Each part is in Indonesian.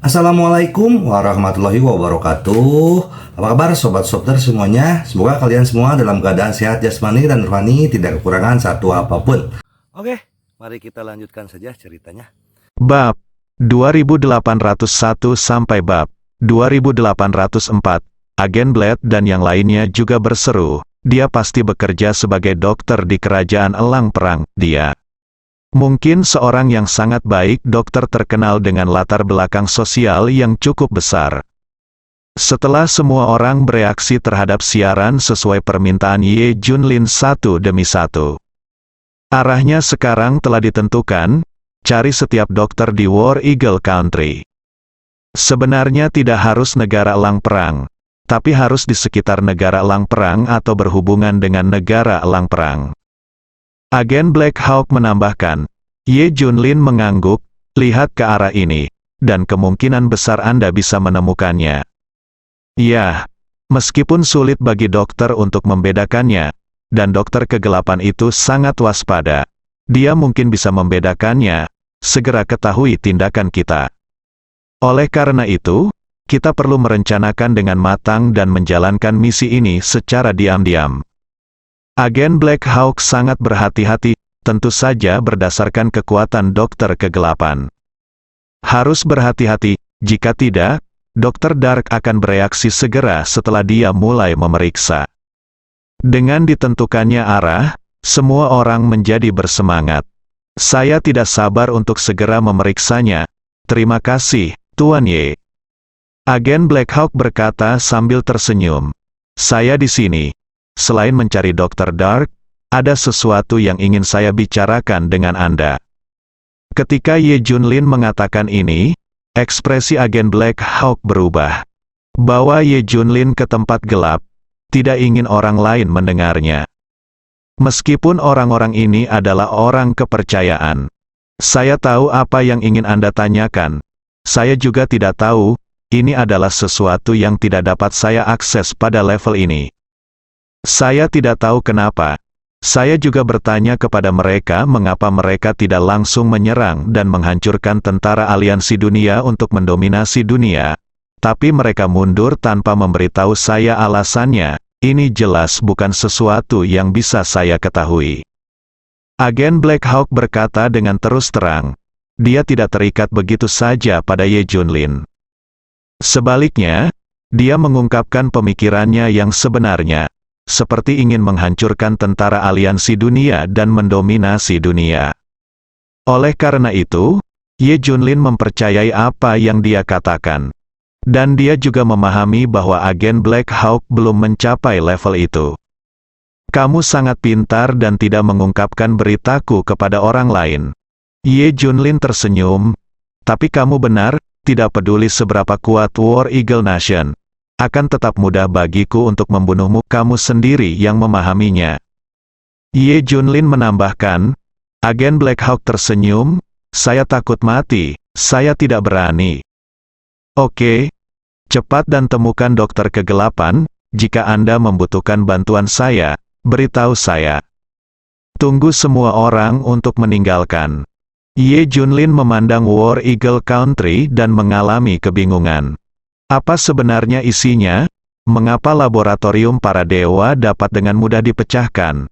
Assalamualaikum warahmatullahi wabarakatuh. Apa kabar sobat Softer semuanya? Semoga kalian semua dalam keadaan sehat jasmani dan rohani, tidak kekurangan satu apapun. Oke, mari kita lanjutkan saja ceritanya. Bab 2801 sampai bab 2804. Agen Blade dan yang lainnya juga berseru, dia pasti bekerja sebagai dokter di kerajaan Elang Perang. Dia mungkin seorang yang sangat baik, dokter terkenal dengan latar belakang sosial yang cukup besar. Setelah semua orang bereaksi terhadap siaran sesuai permintaan Ye Junlin satu demi satu, arahnya sekarang telah ditentukan, cari setiap dokter di War Eagle Country. Sebenarnya tidak harus negara Elang Perang, tapi harus di sekitar negara Elang Perang atau berhubungan dengan negara Elang Perang. Agen Black Hawk menambahkan, Ye Junlin mengangguk, lihat ke arah ini, dan kemungkinan besar Anda bisa menemukannya. Ya, meskipun sulit bagi dokter untuk membedakannya, dan dokter kegelapan itu sangat waspada, dia mungkin bisa membedakannya, segera ketahui tindakan kita. Oleh karena itu, kita perlu merencanakan dengan matang dan menjalankan misi ini secara diam-diam. Agen Black Hawk sangat berhati-hati, tentu saja berdasarkan kekuatan dokter kegelapan. Harus berhati-hati, jika tidak, Dokter Dark akan bereaksi segera setelah dia mulai memeriksa. Dengan ditentukannya arah, semua orang menjadi bersemangat. Saya tidak sabar untuk segera memeriksanya. Terima kasih, Tuan Ye. Agen Black Hawk berkata sambil tersenyum. Saya di sini. Selain mencari Dokter Dark, ada sesuatu yang ingin saya bicarakan dengan Anda. Ketika Ye Junlin mengatakan ini, ekspresi agen Black Hawk berubah. Bawa Ye Junlin ke tempat gelap, tidak ingin orang lain mendengarnya. Meskipun orang-orang ini adalah orang kepercayaan. Saya tahu apa yang ingin Anda tanyakan. Saya juga tidak tahu, ini adalah sesuatu yang tidak dapat saya akses pada level ini. Saya tidak tahu kenapa. Saya juga bertanya kepada mereka mengapa mereka tidak langsung menyerang dan menghancurkan tentara aliansi dunia untuk mendominasi dunia. Tapi mereka mundur tanpa memberitahu saya alasannya. Ini jelas bukan sesuatu yang bisa saya ketahui. Agen Black Hawk berkata dengan terus terang. Dia tidak terikat begitu saja pada Ye Junlin. Sebaliknya, dia mengungkapkan pemikirannya yang sebenarnya. Seperti ingin menghancurkan tentara aliansi dunia dan mendominasi dunia. Oleh karena itu, Ye Junlin mempercayai apa yang dia katakan. Dan dia juga memahami bahwa agen Black Hawk belum mencapai level itu. Kamu sangat pintar dan tidak mengungkapkan beritaku kepada orang lain. Ye Junlin tersenyum. Tapi kamu benar, tidak peduli seberapa kuat War Eagle Nation. Akan tetap mudah bagiku untuk membunuhmu, kamu sendiri yang memahaminya. Ye Junlin menambahkan, agen Black Hawk tersenyum, saya takut mati, saya tidak berani. Oke, cepat dan temukan dokter kegelapan, jika Anda membutuhkan bantuan saya, beritahu saya. Tunggu semua orang untuk meninggalkan. Ye Junlin memandang War Eagle Country dan mengalami kebingungan. Apa sebenarnya isinya? Mengapa laboratorium para dewa dapat dengan mudah dipecahkan?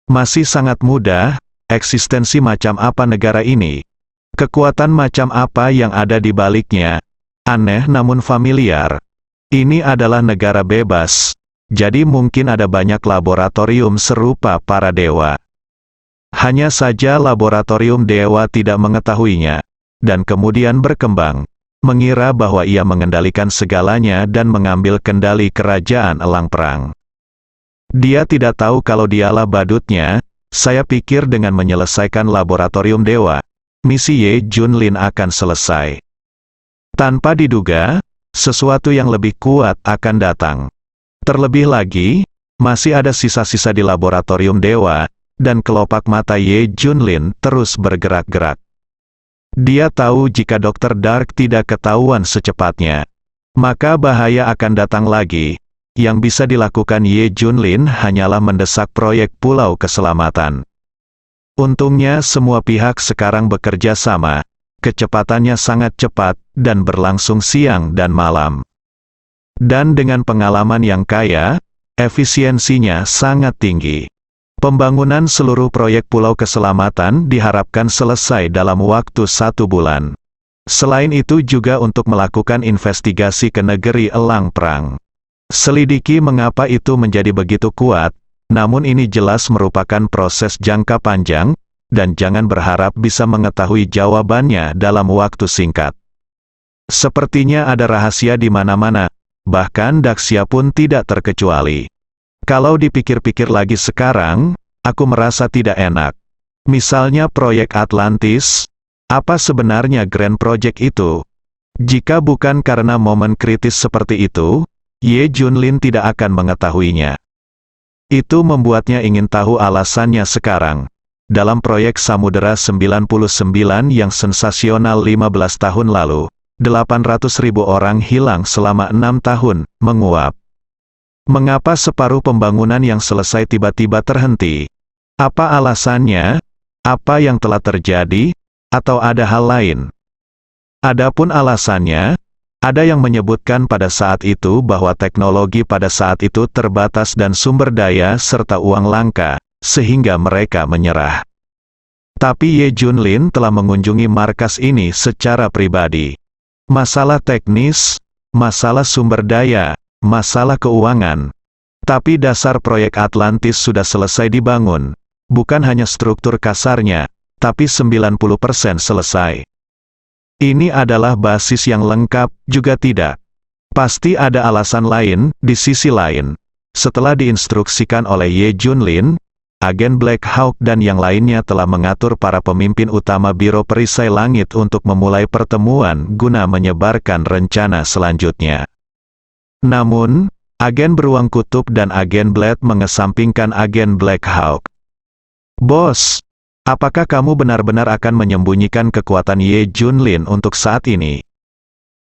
Masih sangat mudah, eksistensi macam apa negara ini? Kekuatan macam apa yang ada di baliknya? Aneh namun familiar. Ini adalah negara bebas, jadi mungkin ada banyak laboratorium serupa para dewa. Hanya saja laboratorium dewa tidak mengetahuinya, dan kemudian berkembang. Mengira bahwa ia mengendalikan segalanya dan mengambil kendali kerajaan Elang Perang. Dia tidak tahu kalau dialah badutnya. Saya pikir dengan menyelesaikan laboratorium dewa, misi Ye Junlin akan selesai. Tanpa diduga, sesuatu yang lebih kuat akan datang. Terlebih lagi, masih ada sisa-sisa di laboratorium dewa, dan kelopak mata Ye Junlin terus bergerak-gerak. Dia tahu jika Dokter Dark tidak ketahuan secepatnya, maka bahaya akan datang lagi. Yang bisa dilakukan Ye Junlin hanyalah mendesak proyek Pulau Keselamatan. Untungnya semua pihak sekarang bekerja sama. kecepatannya sangat cepat, dan berlangsung siang dan malam. Dan dengan pengalaman yang kaya, efisiensinya sangat tinggi. Pembangunan seluruh proyek pulau keselamatan diharapkan selesai dalam waktu 1 bulan. Selain itu juga untuk melakukan investigasi ke negeri elang perang. Selidiki mengapa itu menjadi begitu kuat, namun ini jelas merupakan proses jangka panjang, dan jangan berharap bisa mengetahui jawabannya dalam waktu singkat. Sepertinya ada rahasia di mana-mana, bahkan Daxia pun tidak terkecuali. Kalau dipikir-pikir lagi sekarang, aku merasa tidak enak. Misalnya proyek Atlantis, apa sebenarnya Grand Project itu? Jika bukan karena momen kritis seperti itu, Ye Junlin tidak akan mengetahuinya. Itu membuatnya ingin tahu alasannya sekarang. Dalam proyek Samudera 99 yang sensasional 15 tahun lalu, 800.000 orang hilang selama 6 tahun, menguap. Mengapa separuh pembangunan yang selesai tiba-tiba terhenti? Apa alasannya? Apa yang telah terjadi? Atau ada hal lain? Adapun alasannya, ada yang menyebutkan pada saat itu bahwa teknologi pada saat itu terbatas dan sumber daya serta uang langka, sehingga mereka menyerah. Tapi Ye Junlin telah mengunjungi markas ini secara pribadi. Masalah teknis, masalah sumber daya, masalah keuangan. Tapi dasar proyek Atlantis sudah selesai dibangun. Bukan hanya struktur kasarnya, tapi 90% selesai. Ini adalah basis yang lengkap, juga tidak. Pasti ada alasan lain, di sisi lain. Setelah diinstruksikan oleh Ye Junlin, agen Black Hawk dan yang lainnya telah mengatur para pemimpin utama Biro Perisai Langit untuk memulai pertemuan guna menyebarkan rencana selanjutnya. Namun, agen Beruang Kutub dan agen Blade mengesampingkan agen Black Hawk. Bos, apakah kamu benar-benar akan menyembunyikan kekuatan Ye Junlin untuk saat ini?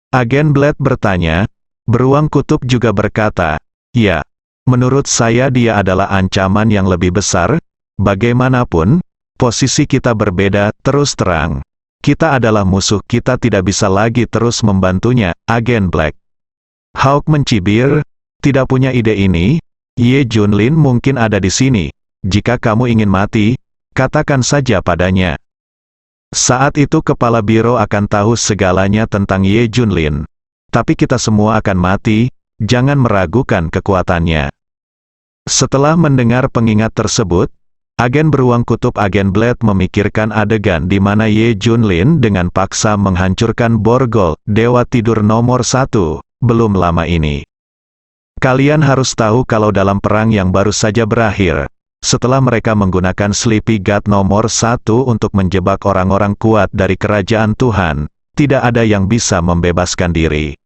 Agen Blade bertanya. Beruang Kutub juga berkata, ya. Menurut saya dia adalah ancaman yang lebih besar. Bagaimanapun, posisi kita berbeda, terus terang. Kita adalah musuh, kita tidak bisa lagi terus membantunya, agen Black Hawk mencibir, tidak punya ide ini. Ye Junlin mungkin ada di sini. Jika kamu ingin mati, katakan saja padanya. Saat itu kepala biro akan tahu segalanya tentang Ye Junlin. Tapi kita semua akan mati, jangan meragukan kekuatannya. Setelah mendengar pengingat tersebut, agen Beruang Kutub agen Blade memikirkan adegan di mana Ye Junlin dengan paksa menghancurkan Borgol, Dewa Tidur nomor 1, belum lama ini. Kalian harus tahu kalau dalam perang yang baru saja berakhir, setelah mereka menggunakan Sleepy God nomor 1 untuk menjebak orang-orang kuat dari kerajaan Tuhan, tidak ada yang bisa membebaskan diri.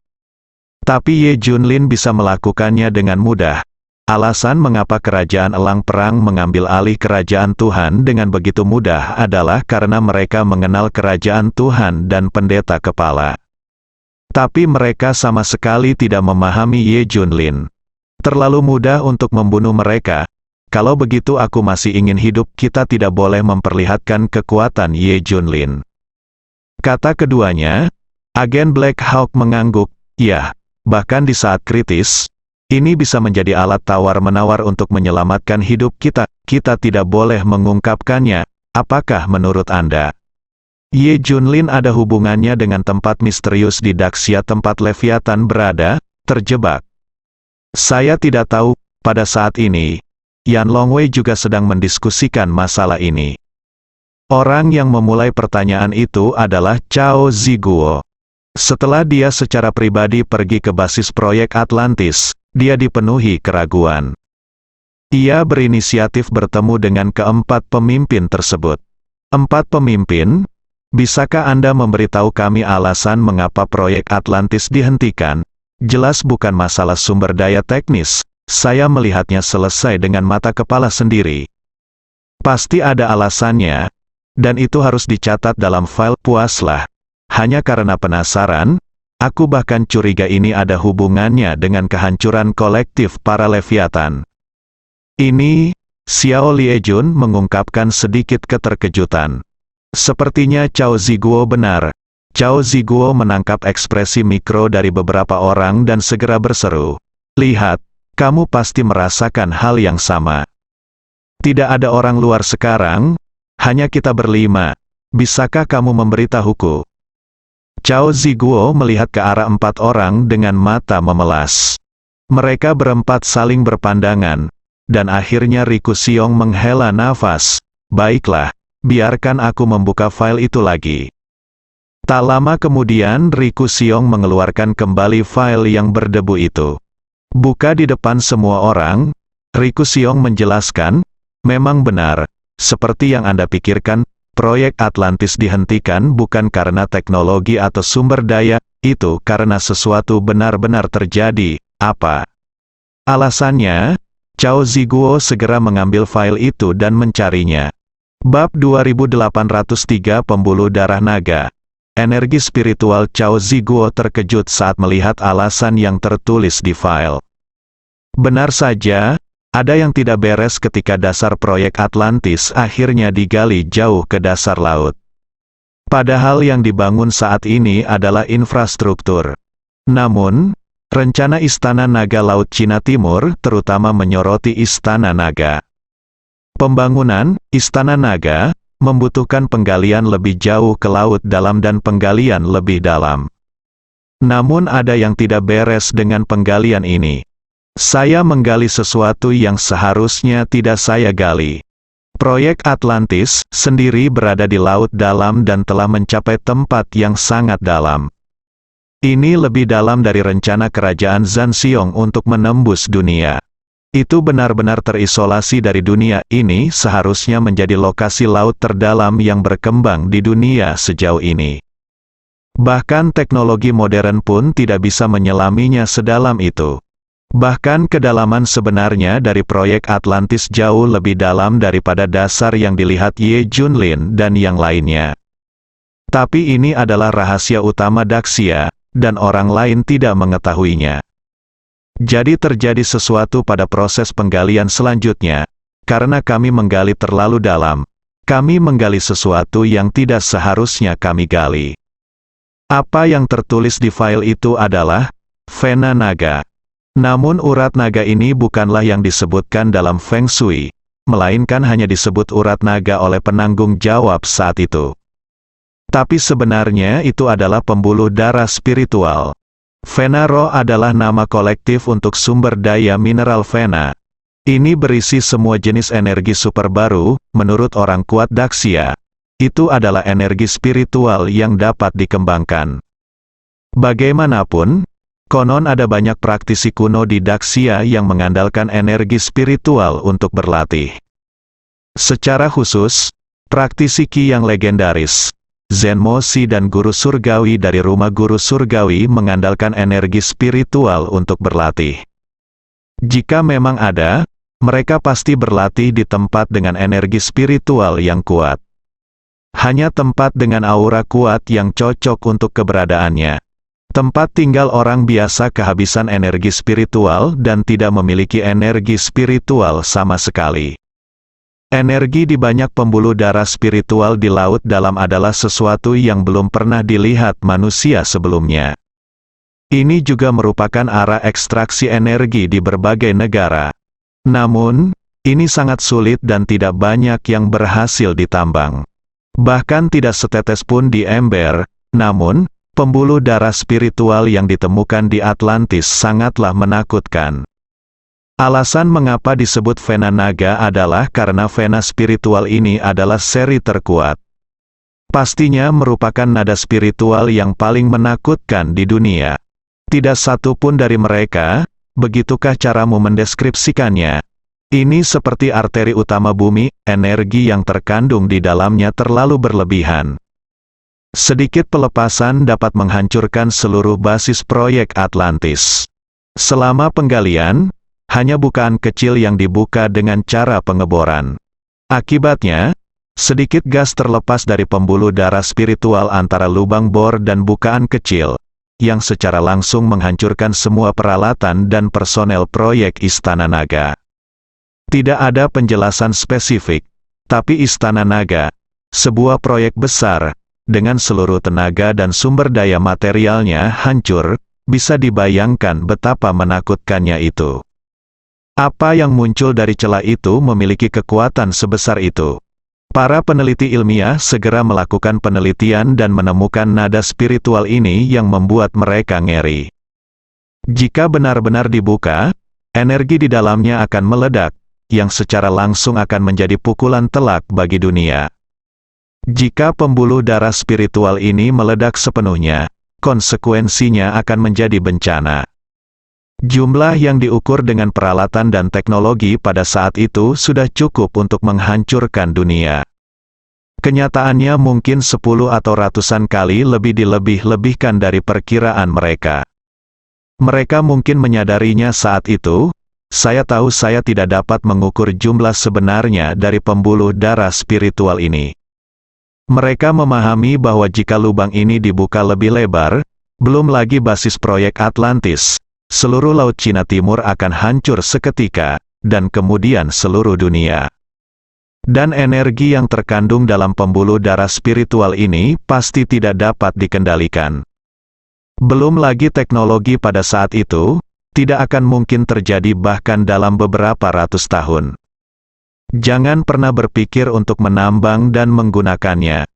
Tapi Ye Junlin bisa melakukannya dengan mudah. Alasan mengapa kerajaan Elang Perang mengambil alih kerajaan Tuhan dengan begitu mudah adalah karena mereka mengenal kerajaan Tuhan dan pendeta kepala. Tapi mereka sama sekali tidak memahami Ye Junlin. Terlalu mudah untuk membunuh mereka. Kalau begitu aku masih ingin hidup, kita tidak boleh memperlihatkan kekuatan Ye Junlin. Kata keduanya, agen Black Hawk mengangguk, ya. Bahkan di saat kritis, ini bisa menjadi alat tawar-menawar untuk menyelamatkan hidup kita. Kita tidak boleh mengungkapkannya. Apakah menurut Anda? Ye Junlin ada hubungannya dengan tempat misterius di Daxia tempat Leviathan berada, terjebak. Saya tidak tahu, pada saat ini, Yan Longwei juga sedang mendiskusikan masalah ini. Orang yang memulai pertanyaan itu adalah Cao Ziguo. Setelah dia secara pribadi pergi ke basis proyek Atlantis, dia dipenuhi keraguan. Ia berinisiatif bertemu dengan keempat pemimpin tersebut. 4 pemimpin? Bisakah Anda memberitahu kami alasan mengapa proyek Atlantis dihentikan? Jelas bukan masalah sumber daya teknis, saya melihatnya selesai dengan mata kepala sendiri. Pasti ada alasannya, dan itu harus dicatat dalam file. Puaslah. Hanya karena penasaran, aku bahkan curiga ini ada hubungannya dengan kehancuran kolektif para Leviathan. Ini, Xiao Liejun mengungkapkan sedikit keterkejutan. Sepertinya Cao Ziguo benar, Cao Ziguo menangkap ekspresi mikro dari beberapa orang dan segera berseru, "Lihat, kamu pasti merasakan hal yang sama. Tidak ada orang luar sekarang, hanya kita berlima. Bisakah kamu memberitahuku?" Cao Ziguo melihat ke arah 4 orang dengan mata memelas. Mereka berempat saling berpandangan, dan akhirnya Riku Xiong menghela nafas. "Baiklah, biarkan aku membuka file itu lagi." Tak lama kemudian Riku Xiong mengeluarkan kembali file yang berdebu itu. Buka di depan semua orang, Riku Xiong menjelaskan, "Memang benar, seperti yang Anda pikirkan, proyek Atlantis dihentikan bukan karena teknologi atau sumber daya, itu karena sesuatu benar-benar terjadi." "Apa alasannya?" Cao Ziguo segera mengambil file itu dan mencarinya. Bab 2803 Pembuluh Darah Naga. Energi spiritual Cao Ziguo terkejut saat melihat alasan yang tertulis di file. Benar saja, ada yang tidak beres ketika dasar proyek Atlantis akhirnya digali jauh ke dasar laut. Padahal yang dibangun saat ini adalah infrastruktur. Namun, rencana Istana Naga Laut Cina Timur terutama menyoroti Istana Naga. Pembangunan Istana Naga membutuhkan penggalian lebih jauh ke laut dalam dan penggalian lebih dalam. Namun ada yang tidak beres dengan penggalian ini. Saya menggali sesuatu yang seharusnya tidak saya gali. Proyek Atlantis sendiri berada di laut dalam dan telah mencapai tempat yang sangat dalam. Ini lebih dalam dari rencana kerajaan Zanxiong untuk menembus dunia. Itu benar-benar terisolasi dari dunia. Ini seharusnya menjadi lokasi laut terdalam yang berkembang di dunia sejauh ini. Bahkan teknologi modern pun tidak bisa menyelaminya sedalam itu. Bahkan kedalaman sebenarnya dari proyek Atlantis jauh lebih dalam daripada dasar yang dilihat Ye Junlin dan yang lainnya. Tapi ini adalah rahasia utama Daxia, dan orang lain tidak mengetahuinya. Jadi terjadi sesuatu pada proses penggalian selanjutnya, karena kami menggali terlalu dalam. Kami menggali sesuatu yang tidak seharusnya kami gali. Apa yang tertulis di file itu adalah Vena Naga. Namun urat naga ini bukanlah yang disebutkan dalam Feng Shui, melainkan hanya disebut urat naga oleh penanggung jawab saat itu. Tapi sebenarnya itu adalah pembuluh darah spiritual. Vena Roh adalah nama kolektif untuk sumber daya mineral Vena. Ini berisi semua jenis energi super baru, menurut orang kuat Daxia. Itu adalah energi spiritual yang dapat dikembangkan. Bagaimanapun, konon ada banyak praktisi kuno di Daxia yang mengandalkan energi spiritual untuk berlatih. Secara khusus, praktisi Qi yang legendaris, Zenmo Si dan guru surgawi dari rumah guru surgawi mengandalkan energi spiritual untuk berlatih. Jika memang ada, mereka pasti berlatih di tempat dengan energi spiritual yang kuat. Hanya tempat dengan aura kuat yang cocok untuk keberadaannya. Tempat tinggal orang biasa kehabisan energi spiritual dan tidak memiliki energi spiritual sama sekali. Energi di banyak pembuluh darah spiritual di laut dalam adalah sesuatu yang belum pernah dilihat manusia sebelumnya. Ini juga merupakan arah ekstraksi energi di berbagai negara. Namun, ini sangat sulit dan tidak banyak yang berhasil ditambang. Bahkan tidak setetes pun di ember, namun, pembuluh darah spiritual yang ditemukan di Atlantis sangatlah menakutkan. Alasan mengapa disebut Vena Naga adalah karena Vena spiritual ini adalah seri terkuat. Pastinya merupakan nada spiritual yang paling menakutkan di dunia. Tidak satu pun dari mereka, begitukah caramu mendeskripsikannya? Ini seperti arteri utama bumi, energi yang terkandung di dalamnya terlalu berlebihan. Sedikit pelepasan dapat menghancurkan seluruh basis proyek Atlantis. Selama penggalian, hanya bukaan kecil yang dibuka dengan cara pengeboran. Akibatnya, sedikit gas terlepas dari pembuluh darah spiritual antara lubang bor dan bukaan kecil, yang secara langsung menghancurkan semua peralatan dan personel proyek Istana Naga. Tidak ada penjelasan spesifik, tapi Istana Naga, sebuah proyek besar, dengan seluruh tenaga dan sumber daya materialnya hancur, bisa dibayangkan betapa menakutkannya itu. Apa yang muncul dari celah itu memiliki kekuatan sebesar itu. Para peneliti ilmiah segera melakukan penelitian dan menemukan nada spiritual ini yang membuat mereka ngeri. Jika benar-benar dibuka, energi di dalamnya akan meledak, yang secara langsung akan menjadi pukulan telak bagi dunia. Jika pembuluh darah spiritual ini meledak sepenuhnya, konsekuensinya akan menjadi bencana. Jumlah yang diukur dengan peralatan dan teknologi pada saat itu sudah cukup untuk menghancurkan dunia. Kenyataannya mungkin 10 atau ratusan kali lebih dilebih-lebihkan dari perkiraan mereka. Mereka mungkin menyadarinya saat itu. Saya tahu saya tidak dapat mengukur jumlah sebenarnya dari pembuluh darah spiritual ini. Mereka memahami bahwa jika lubang ini dibuka lebih lebar, belum lagi basis proyek Atlantis, seluruh Laut Cina Timur akan hancur seketika, dan kemudian seluruh dunia. Dan energi yang terkandung dalam pembuluh darah spiritual ini pasti tidak dapat dikendalikan. Belum lagi teknologi pada saat itu, tidak akan mungkin terjadi bahkan dalam beberapa ratus tahun. Jangan pernah berpikir untuk menambang dan menggunakannya.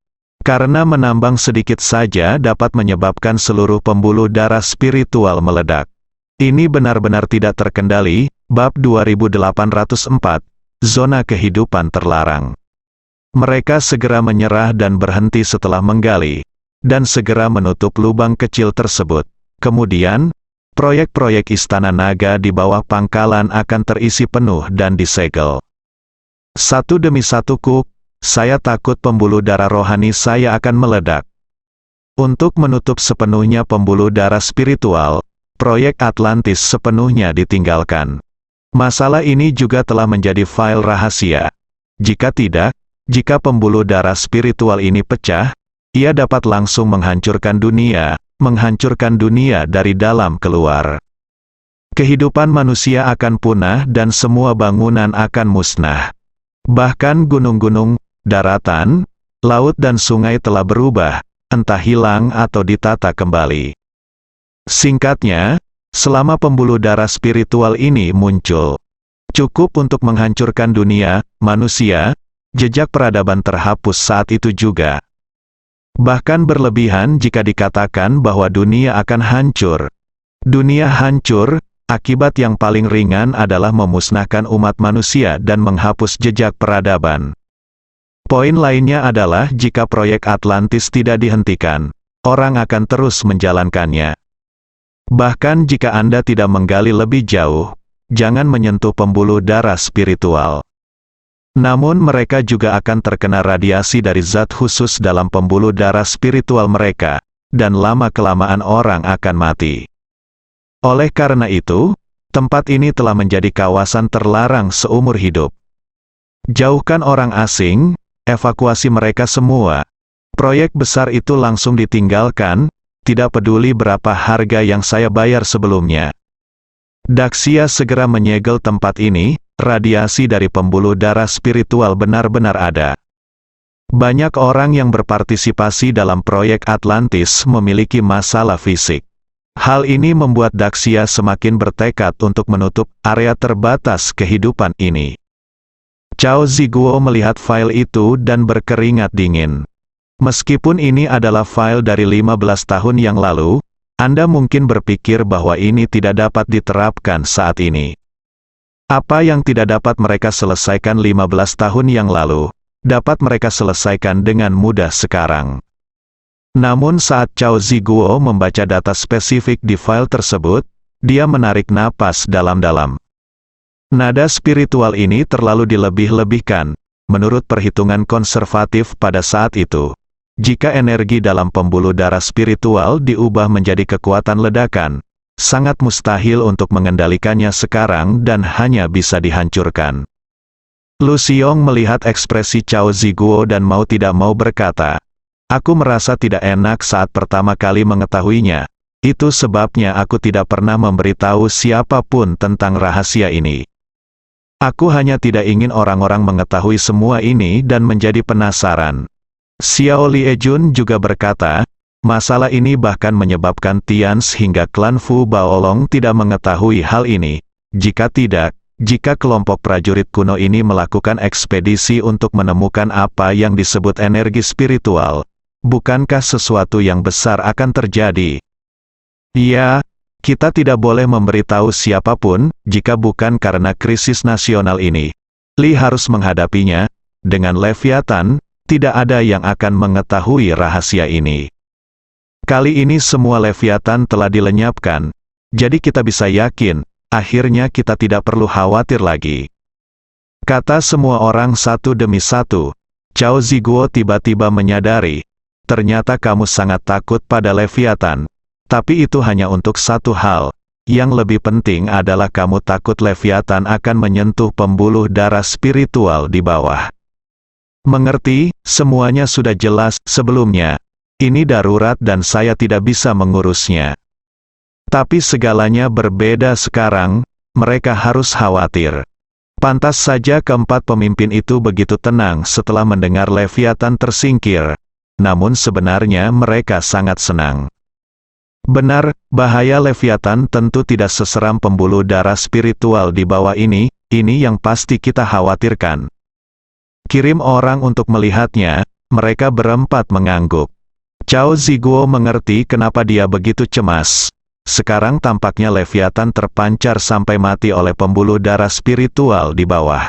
Karena menambang sedikit saja dapat menyebabkan seluruh pembuluh darah spiritual meledak. Ini benar-benar tidak terkendali. Bab 2804, Zona Kehidupan Terlarang. Mereka segera menyerah dan berhenti setelah menggali, dan segera menutup lubang kecil tersebut. Kemudian, proyek-proyek Istana Naga di bawah pangkalan akan terisi penuh dan disegel. Satu demi satu saya takut pembuluh darah rohani saya akan meledak. Untuk menutup sepenuhnya pembuluh darah spiritual, proyek Atlantis sepenuhnya ditinggalkan. Masalah ini juga telah menjadi file rahasia. Jika tidak, jika pembuluh darah spiritual ini pecah, ia dapat langsung menghancurkan dunia dari dalam keluar. Kehidupan manusia akan punah dan semua bangunan akan musnah. Bahkan gunung-gunung, daratan, laut dan sungai telah berubah, entah hilang atau ditata kembali. Singkatnya, selama pembuluh darah spiritual ini muncul, cukup untuk menghancurkan dunia, manusia, jejak peradaban terhapus saat itu juga. Bahkan berlebihan jika dikatakan bahwa dunia akan hancur. Dunia hancur, akibat yang paling ringan adalah memusnahkan umat manusia dan menghapus jejak peradaban. Poin lainnya adalah jika proyek Atlantis tidak dihentikan, orang akan terus menjalankannya. Bahkan jika Anda tidak menggali lebih jauh, jangan menyentuh pembuluh darah spiritual. Namun mereka juga akan terkena radiasi dari zat khusus dalam pembuluh darah spiritual mereka, dan lama-kelamaan orang akan mati. Oleh karena itu, tempat ini telah menjadi kawasan terlarang seumur hidup. Jauhkan orang asing, evakuasi mereka semua. Proyek besar itu langsung ditinggalkan, tidak peduli berapa harga yang saya bayar sebelumnya. Daxia segera menyegel tempat ini, radiasi dari pembuluh darah spiritual benar-benar ada. Banyak orang yang berpartisipasi dalam proyek Atlantis memiliki masalah fisik. Hal ini membuat Daxia semakin bertekad untuk menutup area terbatas kehidupan ini. Cao Ziguo melihat file itu dan berkeringat dingin. Meskipun ini adalah file dari 15 tahun yang lalu, Anda mungkin berpikir bahwa ini tidak dapat diterapkan saat ini. Apa yang tidak dapat mereka selesaikan 15 tahun yang lalu, dapat mereka selesaikan dengan mudah sekarang. Namun saat Cao Ziguo membaca data spesifik di file tersebut, dia menarik napas dalam-dalam. Nada spiritual ini terlalu dilebih-lebihkan, menurut perhitungan konservatif pada saat itu. Jika energi dalam pembuluh darah spiritual diubah menjadi kekuatan ledakan, sangat mustahil untuk mengendalikannya sekarang dan hanya bisa dihancurkan. Lu Xiong melihat ekspresi Cao Ziguo dan mau tidak mau berkata, "Aku merasa tidak enak saat pertama kali mengetahuinya. Itu sebabnya aku tidak pernah memberitahu siapapun tentang rahasia ini. Aku hanya tidak ingin orang-orang mengetahui semua ini dan menjadi penasaran." Xiao Liejun juga berkata, masalah ini bahkan menyebabkan Tians hingga klan Fu Baolong tidak mengetahui hal ini. Jika tidak, jika kelompok prajurit kuno ini melakukan ekspedisi untuk menemukan apa yang disebut energi spiritual, bukankah sesuatu yang besar akan terjadi? Ya, kita tidak boleh memberitahu siapapun, jika bukan karena krisis nasional ini. Li harus menghadapinya. Dengan Leviathan, tidak ada yang akan mengetahui rahasia ini. Kali ini semua Leviathan telah dilenyapkan, jadi kita bisa yakin, akhirnya kita tidak perlu khawatir lagi. Kata semua orang satu demi satu. Cao Ziguo tiba-tiba menyadari, ternyata kamu sangat takut pada Leviathan. Tapi itu hanya untuk satu hal. Yang lebih penting adalah kamu takut Leviathan akan menyentuh pembuluh darah spiritual di bawah. Mengerti, semuanya sudah jelas sebelumnya. Ini darurat dan saya tidak bisa mengurusnya. Tapi segalanya berbeda sekarang, mereka harus khawatir. Pantas saja keempat pemimpin itu begitu tenang setelah mendengar Leviathan tersingkir. Namun sebenarnya mereka sangat senang. Benar, bahaya Leviathan tentu tidak seseram pembuluh darah spiritual di bawah ini yang pasti kita khawatirkan. Kirim orang untuk melihatnya, mereka berempat mengangguk. Cao Ziguo mengerti kenapa dia begitu cemas. Sekarang tampaknya Leviathan terpancar sampai mati oleh pembuluh darah spiritual di bawah.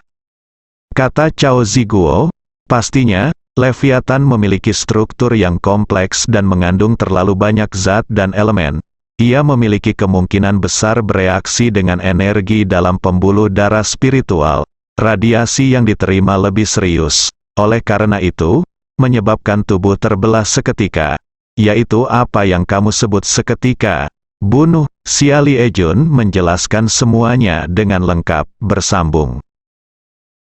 Kata Cao Ziguo, pastinya, Leviathan memiliki struktur yang kompleks dan mengandung terlalu banyak zat dan elemen. Ia memiliki kemungkinan besar bereaksi dengan energi dalam pembuluh darah spiritual. Radiasi yang diterima lebih serius. Oleh karena itu, menyebabkan tubuh terbelah seketika. Yaitu apa yang kamu sebut seketika. Bunuh. Xiao Liejun menjelaskan semuanya dengan lengkap, bersambung.